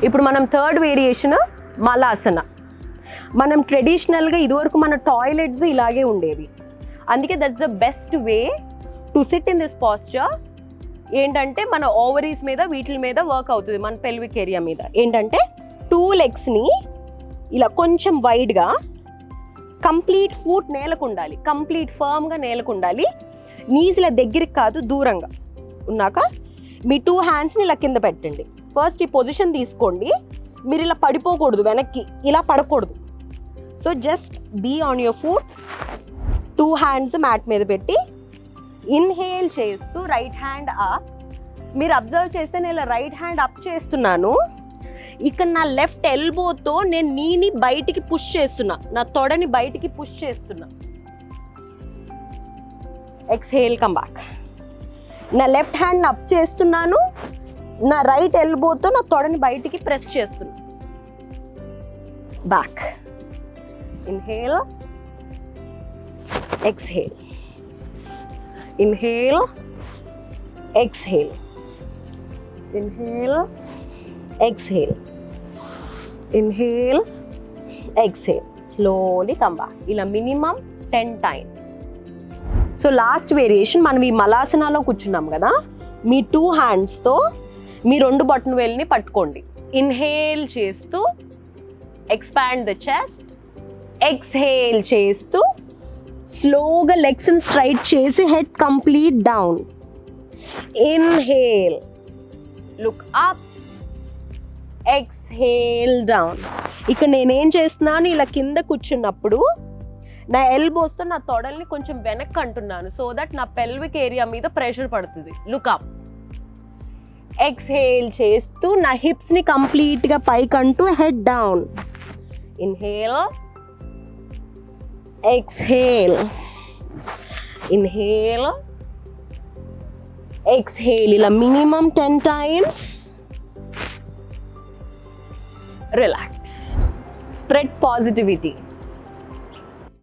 ఇప్పుడు మనం third variation Malasana. మనం ట్రెడిషనల్గా ఇదివరకు మన టాయిలెట్స్ ఇలాగే ఉండేవి, అందుకే that's the best way to sit in this posture. ఏంటంటే మన ఓవరీస్ మీద వీటి మీద వర్క్ అవుతుంది, మన పెల్విక్ ఏరియా మీద. ఏంటంటే 2 లెగ్స్ని ఇలా కొంచెం వైడ్గా, కంప్లీట్ ఫుట్ నేలకు ఉండాలి, కంప్లీట్ ఫర్మ్గా నేలకు ఉండాలి. నీస్ ఇలా దగ్గరికి కాదు, దూరంగా ఉన్నాక మీ 2 హ్యాండ్స్ని ఇలా కింద పెట్టండి. ఫస్ట్ ఈ పొజిషన్ తీసుకోండి. మీరు ఇలా పడిపోకూడదు, వెనక్కి ఇలా పడకూడదు. So just be on your foot. 2 hands mat మీద పెట్టి ఇన్హేల్ చేస్తూ రైట్ హ్యాండ్ అప్. మీరు అబ్జర్వ్ చేస్తే నేను ఇలా రైట్ హ్యాండ్ అప్ చేస్తున్నాను. ఇక్కడ నా లెఫ్ట్ ఎల్బోతో నేను నీని బయటికి పుష్ చేస్తున్నా, నా తొడని బయటికి పుష్ చేస్తున్నా. Exhale, come back. నా లెఫ్ట్ హ్యాండ్ అప్ చేస్తున్నాను, నా రైట్ ఎల్బోతో నా తొడని బయటికి ప్రెస్ చేస్తున్నా. Back. Inhale, exhale, inhale, exhale, inhale, exhale, inhale, exhale. Slowly come back. ఇలా minimum 10 times. So last variation, మనం ఈ మలాసనాలో కూర్చున్నాం కదా, మీ 2 హ్యాండ్స్తో మీ 2 బటన్ వేల్ని పట్టుకోండి. ఇన్హేల్ చేస్తూ ఎక్స్పాండ్ ద చెస్ట్, ఎక్స్హేల్ చేస్తూ స్లోగా లెగ్స్ని స్ట్రైట్ చేసి head complete down. Inhale, look up, exhale down. ఇక్కడ నేనేం చేస్తున్నాను, ఇలా కింద కూర్చున్నప్పుడు నా ఎల్బోస్తో నా తొడల్ని కొంచెం వెనక్కి అంటున్నాను, సో దట్ నా పెల్విక్ ఏరియా మీద ప్రెషర్ పడుతుంది. Look up. ఎక్స్హేల్ చేస్తూ నా హిప్స్ని కంప్లీట్గా పైకంటూ head down. Inhale, exhale, inhale, exhale. ఇలా minimum 10 times. Relax. Spread positivity.